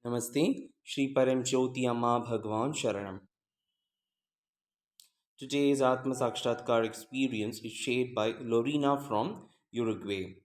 Namaste, Shri Param Jyoti Amma Bhagwan Sharanam. Today's Atma Sakshatkara experience is shared by Lorena from Uruguay.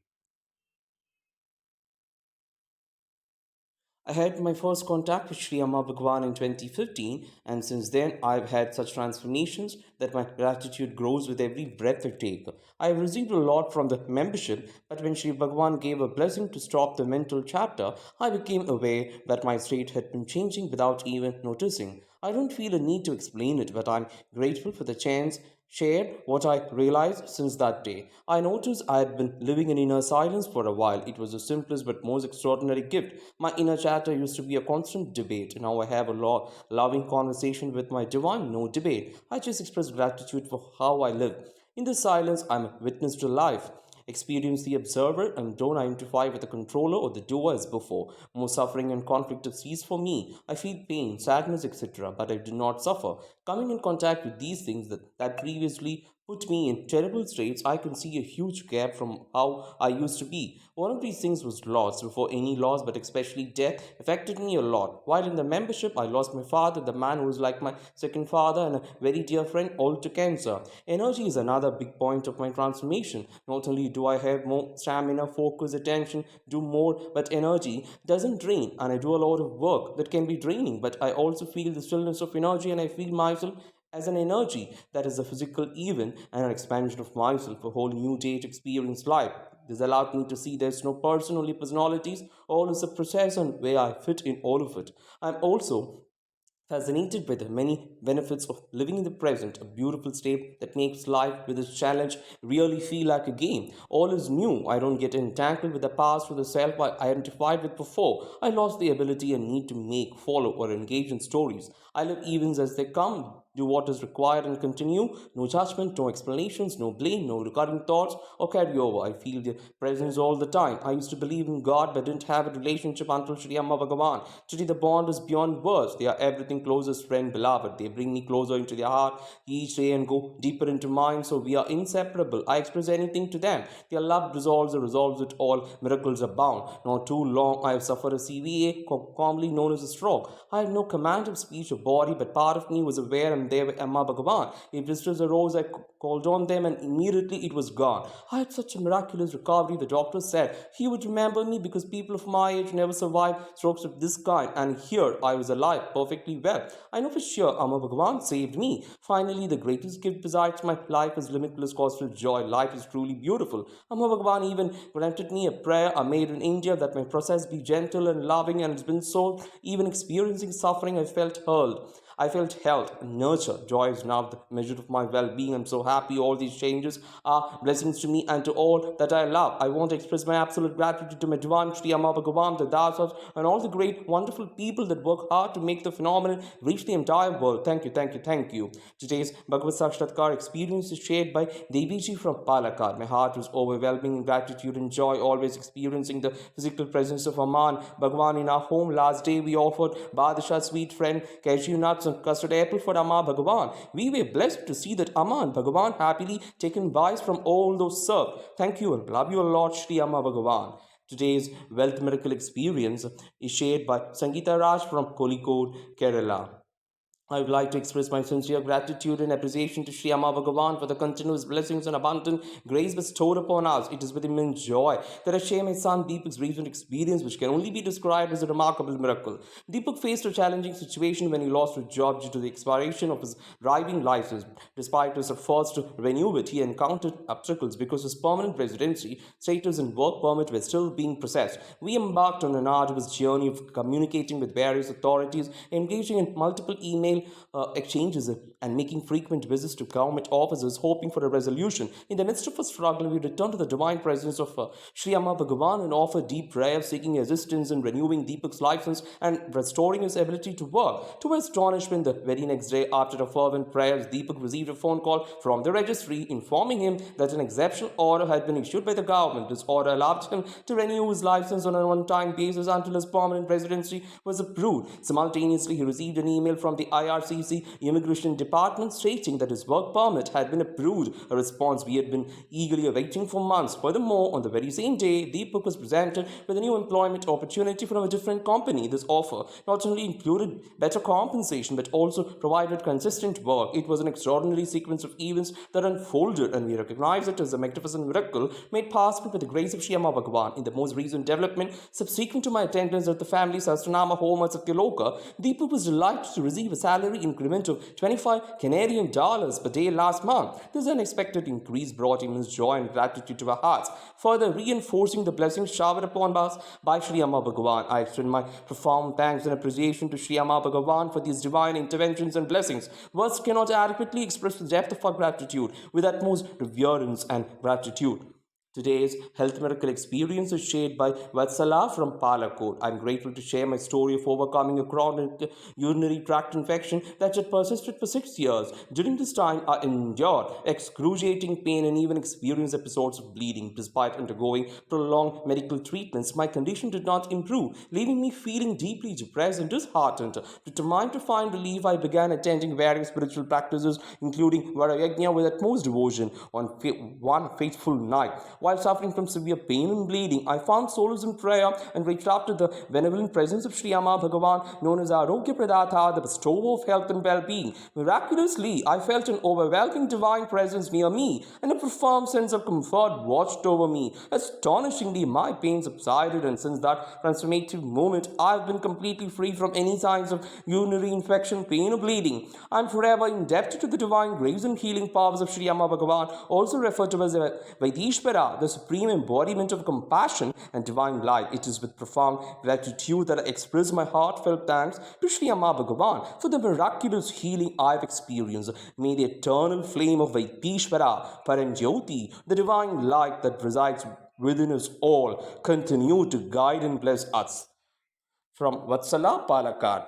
I had my first contact with Sri Amma Bhagwan in 2015, and since then I've had such transformations that my gratitude grows with every breath I take. I have received a lot from the membership, but when Sri Bhagwan gave a blessing to stop the mental chapter, I became aware that my state had been changing without even noticing. I don't feel a need to explain it, but I'm grateful for the chance shared what I realized since that day. I noticed I had been living in inner silence for a while. It was the simplest but most extraordinary gift. My inner chatter used to be a constant debate. Now I have a loving conversation with my divine, no debate. I just express gratitude for how I live. In this silence, I'm a witness to life. Experience the observer and don't identify with the controller or the doer as before. More suffering and conflict have ceased for me. I feel pain, sadness, etc., but I do not suffer. Coming in contact with these things that previously put me in terrible states, I can see a huge gap from how I used to be. One of these things was loss. Before any loss, but especially death, affected me a lot. While in the membership, I lost my father, the man who was like my second father and a very dear friend, all to cancer. Energy is another big point of my transformation. Not only do I have more stamina, focus, attention, do more, but energy doesn't drain, and I do a lot of work that can be draining, but I also feel the stillness of energy, and I feel myself as an energy that is a physical even and an expansion of myself, a whole new day to experience life. This allowed me to see there's no person, only personalities, all is a process and where I fit in all of it. I'm also fascinated by the many benefits of living in the present, a beautiful state that makes life with its challenge really feel like a game. All is new. I don't get entangled with the past or the self I identified with before. I lost the ability and need to make, follow, or engage in stories. I live events as they come, do what is required and continue. No judgment, no explanations, no blame, no recurring thoughts or carry over. I feel the presence all the time. I used to believe in God but didn't have a relationship until Sri Amma Bhagavan. Today the bond is beyond words. They are everything closest friend, beloved. They bring me closer into their heart each day and go deeper into mine. So we are inseparable. I express anything to them. Their love resolves or resolves it all. Miracles abound. Not too long I have suffered a CVA, commonly known as a stroke. I had no command of speech or body, but part of me was aware and there were Amma Bhagavan. If visitors arose, I called on them and immediately it was gone. I had such a miraculous recovery. The doctor said he would remember me because people of my age never survive strokes of this kind, and here I was alive, perfectly well. I know for sure Amma Bhagavan saved me. Finally, the greatest gift besides my life is limitless costal joy. Life is truly beautiful. Amma Bhagavan even granted me a prayer I made in India that my process be gentle and loving, and it's been so. Even experiencing suffering, I felt hurled. I felt health and nurture. Joy is now the measure of my well being. I'm so happy all these changes are blessings to me and to all that I love. I want to express my absolute gratitude to my Divan, Sri Amma Bhagavan, the Dasas, and all the great, wonderful people that work hard to make the phenomenon reach the entire world. Thank you, thank you, thank you. Today's Bhagavad Sakshatkar experience is shared by Deviji from Palakkad. My heart was overwhelming in gratitude and joy, always experiencing the physical presence of Aman Bhagavan in our home. Last day we offered Badshah, sweet friend, cashew nuts and custard apple for Amma Bhagavan. We were blessed to see that Aman Bhagavan happily taken bites from all those served. Thank you and love you a lot, Shri Amma Bhagavan. Today's wealth miracle experience is shared by Sangeeta Raj from Kozhikode, Kerala. I would like to express my sincere gratitude and appreciation to Sri Amma Bhagavan for the continuous blessings and abundant grace bestowed upon us. It is with immense joy that I share my son Deepak's recent experience, which can only be described as a remarkable miracle. Deepak faced a challenging situation when he lost his job due to the expiration of his driving license. Despite his efforts to renew it, he encountered obstacles because his permanent residency status and work permit were still being processed. We embarked on an arduous journey of communicating with various authorities, engaging in multiple email exchanges and making frequent visits to government offices, hoping for a resolution. In the midst of a struggle, we returned to the divine presence of Sri Amma Bhagavan and offered deep prayer, seeking assistance in renewing Deepak's license and restoring his ability to work. To our astonishment, the very next day, after a fervent prayers, Deepak received a phone call from the registry informing him that an exceptional order had been issued by the government. This order allowed him to renew his license on a one-time basis until his permanent residency was approved. Simultaneously, he received an email from the IRCC Immigration Department stating that his work permit had been approved, a response we had been eagerly awaiting for months. Furthermore, on the very same day, Deepak was presented with a new employment opportunity from a different company. This offer not only included better compensation but also provided consistent work. It was an extraordinary sequence of events that unfolded, and we recognize it as a magnificent miracle made possible by the grace of Sri Amma Bhagavan. In the most recent development, subsequent to my attendance at the family Sastranama home at Satyaloka, Deepak was delighted to receive a salary increment of 25 Canadian dollars per day last month. This unexpected increase brought immense joy and gratitude to our hearts, further reinforcing the blessings showered upon us by Sri Amma Bhagavan. I extend my profound thanks and appreciation to Sri Amma Bhagavan for these divine interventions and blessings. Words cannot adequately express the depth of our gratitude. With utmost reverence and gratitude, today's health miracle experience is shared by Vatsala from Palakot. I'm grateful to share my story of overcoming a chronic urinary tract infection that had persisted for 6 years. During this time, I endured excruciating pain and even experienced episodes of bleeding. Despite undergoing prolonged medical treatments, my condition did not improve, leaving me feeling deeply depressed and disheartened. Determined to find relief, I began attending various spiritual practices, including Varayagnya, with utmost devotion. On one fateful night, while suffering from severe pain and bleeding, I found solace in prayer and reached out to the benevolent presence of Sri Amma Bhagavan, known as Arogya Pradata, the bestower of health and well-being. Miraculously, I felt an overwhelming divine presence near me, and a profound sense of comfort watched over me. Astonishingly, my pain subsided, and since that transformative moment, I have been completely free from any signs of urinary infection, pain, or bleeding. I am forever indebted to the divine grace and healing powers of Sri Amma Bhagavan, also referred to as Vaidishvara, the supreme embodiment of compassion and divine light. It is with profound gratitude that I express my heartfelt thanks to Sri Amma Bhagavan for the miraculous healing I have experienced. May the eternal flame of Vaidishvara, Paranjyoti, the divine light that resides within us all, continue to guide and bless us. From Vatsala Palakkad.